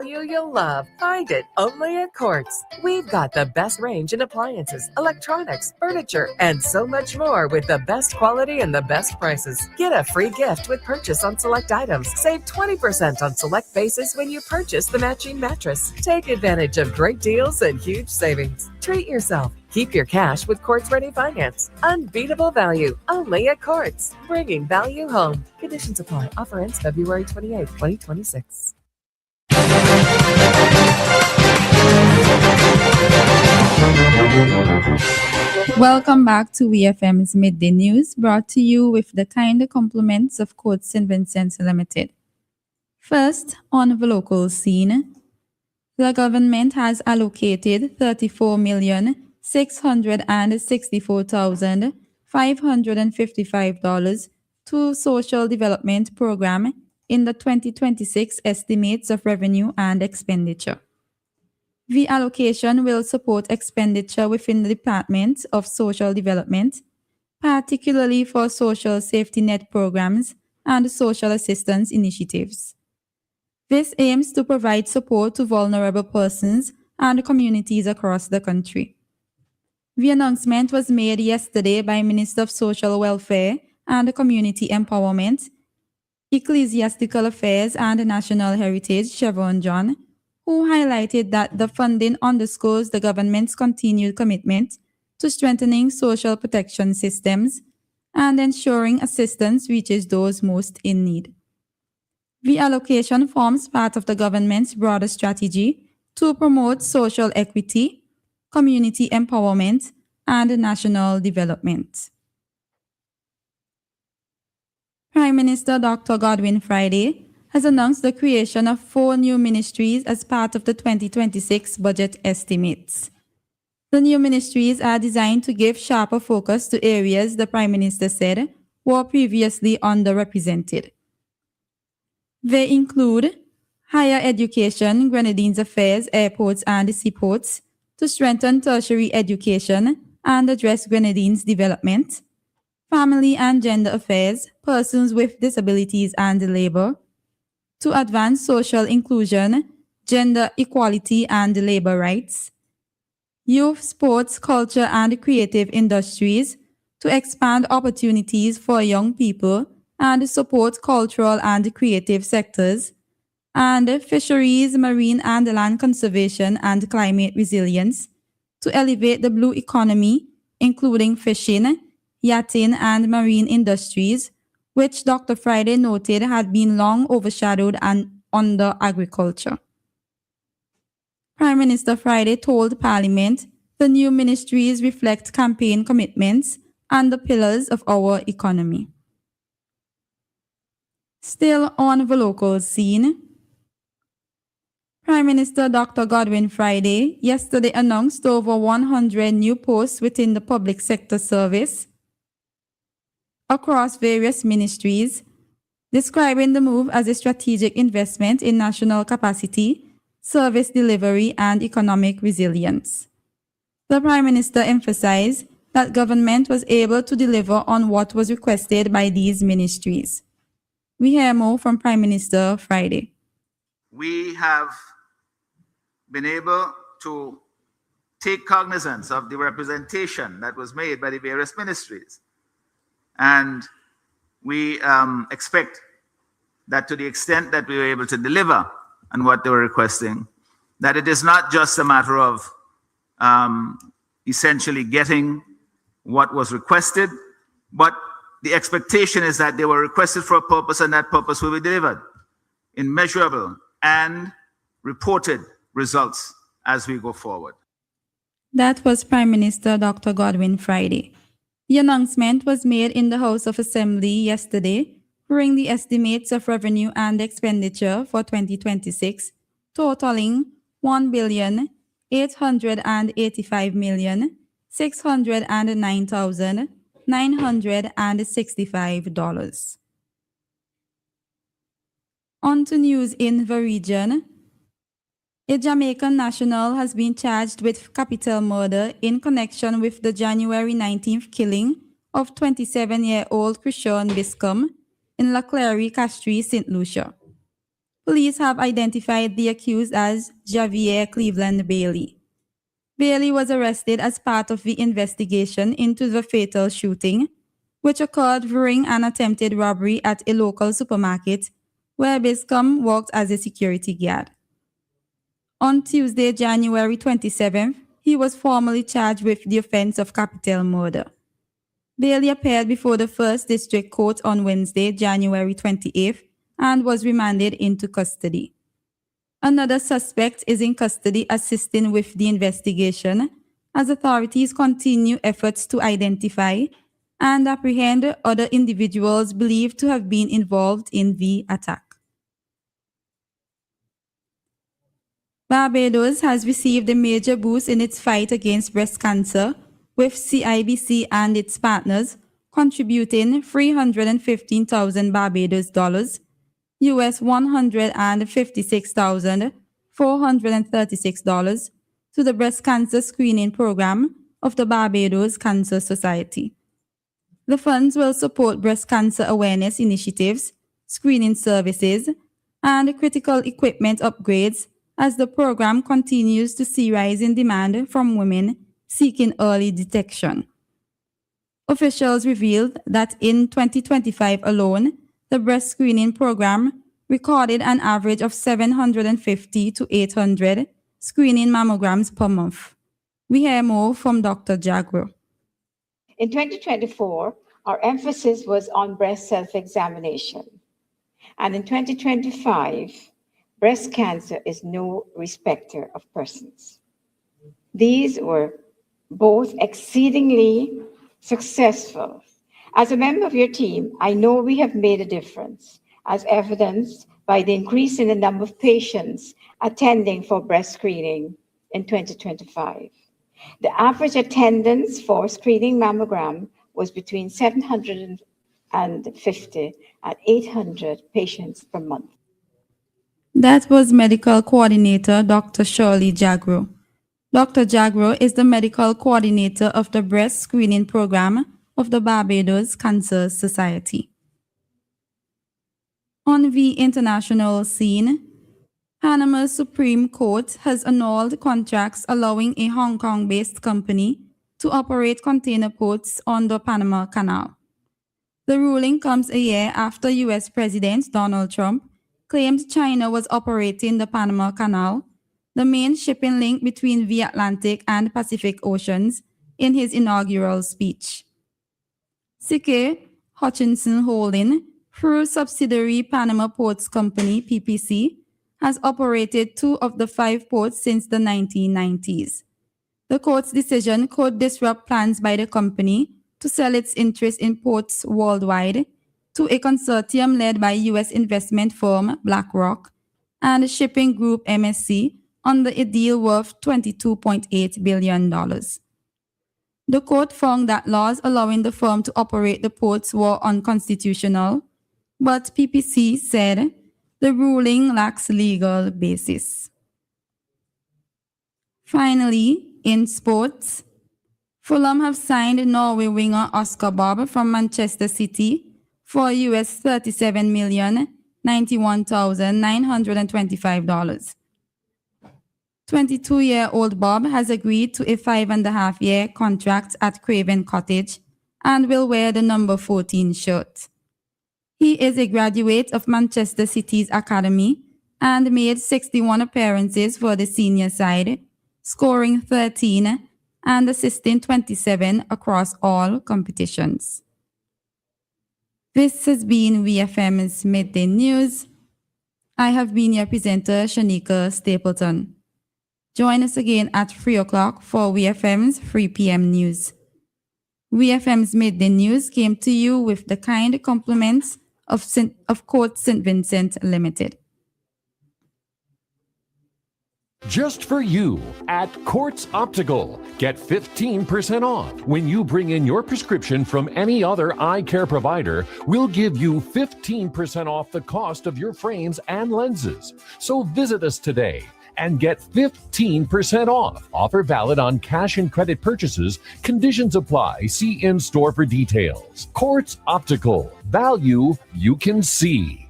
You'll love. Find it only at Quartz. We've got the best range in appliances, electronics, furniture, and so much more with the best quality and the best prices. Get a free gift with purchase on select items. Save 20% on select bases when you purchase the matching mattress. Take advantage of great deals and huge savings. Treat yourself. Keep your cash with Quartz Ready Finance. Unbeatable value only at Quartz. Bringing value home. Conditions apply. Offer ends February 28, 2026. Welcome back to VFM's Midday News, brought to you with the kind compliments of Court St. Vincent Limited. First, on the local scene, the government has allocated $34,664,555 to Social Development Program in the 2026 estimates of revenue and expenditure. The allocation will support expenditure within the Department of Social Development, particularly for social safety net programs and social assistance initiatives. This aims to provide support to vulnerable persons and communities across the country. The announcement was made yesterday by Minister of Social Welfare and Community Empowerment, Ecclesiastical Affairs and National Heritage, Chevron John, who highlighted that the funding underscores the government's continued commitment to strengthening social protection systems and ensuring assistance reaches those most in need. The allocation forms part of the government's broader strategy to promote social equity, community empowerment, and national development. Prime Minister Dr. Godwin Friday has announced the creation of 4 new ministries as part of the 2026 budget estimates. The new ministries are designed to give sharper focus to areas the Prime Minister said were previously underrepresented. They include higher education, Grenadines Affairs, airports and seaports to strengthen tertiary education and address Grenadines' development, family and gender affairs, persons with disabilities and labor, to advance social inclusion, gender equality and labor rights, youth, sports, culture and creative industries, to expand opportunities for young people and support cultural and creative sectors, and fisheries, marine and land conservation and climate resilience, to elevate the blue economy, including fishing, yachting and marine industries, which Dr. Friday noted had been long overshadowed and under agriculture. Prime Minister Friday told Parliament the new ministries reflect campaign commitments and the pillars of our economy. Still on the local scene, Prime Minister Dr. Godwin Friday yesterday announced over 100 new posts within the public sector service across various ministries, describing the move as a strategic investment in national capacity, service delivery, and economic resilience. The Prime Minister emphasized that government was able to deliver on what was requested by these ministries. We hear more from Prime Minister Friday. We have been able to take cognizance of the representation that was made by the various ministries. And we expect that to the extent that we were able to deliver on what they were requesting, that it is not just a matter of essentially getting what was requested, but the expectation is that they were requested for a purpose and that purpose will be delivered in measurable and reported results as we go forward. That was Prime Minister Dr. Godwin Friday. The announcement was made in the House of Assembly yesterday, bringing the estimates of revenue and expenditure for 2026, totaling $1,885,609,965. On to news in the region. A Jamaican national has been charged with capital murder in connection with the January 19th killing of 27-year-old Christian Biscom in La Clary, Castries, St. Lucia. police have identified the accused as Javier Cleveland Bailey. Bailey was arrested as part of the investigation into the fatal shooting, which occurred during an attempted robbery at a local supermarket where Biscom worked as a security guard. On Tuesday, January 27th, he was formally charged with the offense of capital murder. Bailey appeared before the First District Court on Wednesday, January 28th, and was remanded into custody. Another suspect is in custody assisting with the investigation as authorities continue efforts to identify and apprehend other individuals believed to have been involved in the attack. Barbados has received a major boost in its fight against breast cancer, with CIBC and its partners contributing 315,000 Barbados dollars, US $156,436 to the breast cancer screening program of the Barbados Cancer Society. The funds will support breast cancer awareness initiatives, screening services, and critical equipment upgrades as the program continues to see rising demand from women seeking early detection. Officials revealed that in 2025 alone, the breast screening program recorded an average of 750 to 800 screening mammograms per month. We hear more from Dr. Jagro. In 2024, our emphasis was on breast self-examination. And in 2025, breast cancer is no respecter of persons. These were both exceedingly successful. As a member of your team, I know we have made a difference, as evidenced by the increase in the number of patients attending for breast screening in 2025. The average attendance for screening mammogram was between 750 and 800 patients per month. That was Medical Coordinator Dr. Shirley Jagro. Dr. Jagro is the Medical Coordinator of the Breast Screening Program of the Barbados Cancer Society. On the international scene, Panama's Supreme Court has annulled contracts allowing a Hong Kong-based company to operate container ports on the Panama Canal. The ruling comes a year after U.S. President Donald Trump claimed China was operating the Panama Canal, the main shipping link between the Atlantic and Pacific Oceans, in his inaugural speech. C.K. Hutchinson Holding, through subsidiary Panama Ports Company, PPC, has operated 2 of the 5 ports since the 1990s. The court's decision could disrupt plans by the company to sell its interest in ports worldwide to a consortium led by U.S. investment firm BlackRock and shipping group MSC under a deal worth $22.8 billion. The court found that laws allowing the firm to operate the ports were unconstitutional, but PPC said the ruling lacks legal basis. Finally, in sports, Fulham have signed Norway winger Oscar Bob from Manchester City for US $37,091,925. 22-year-old Bob has agreed to a 5.5-year contract at Craven Cottage and will wear the number 14 shirt. He is a graduate of Manchester City's academy and made 61 appearances for the senior side, scoring 13 and assisting 27 across all competitions. This has been VFM's Midday News. I have been your presenter, Shanika Stapleton. Join us again at 3 o'clock for VFM's 3 p.m. news. VFM's Midday News came to you with the kind compliments of Court St. Vincent Limited. Just for you, at Quartz Optical, get 15% off. When you bring in your prescription from any other eye care provider, we'll give you 15% off the cost of your frames and lenses. So visit us today and get 15% off. Offer valid on cash and credit purchases. Conditions apply. See in-store for details. Quartz Optical. Value you can see.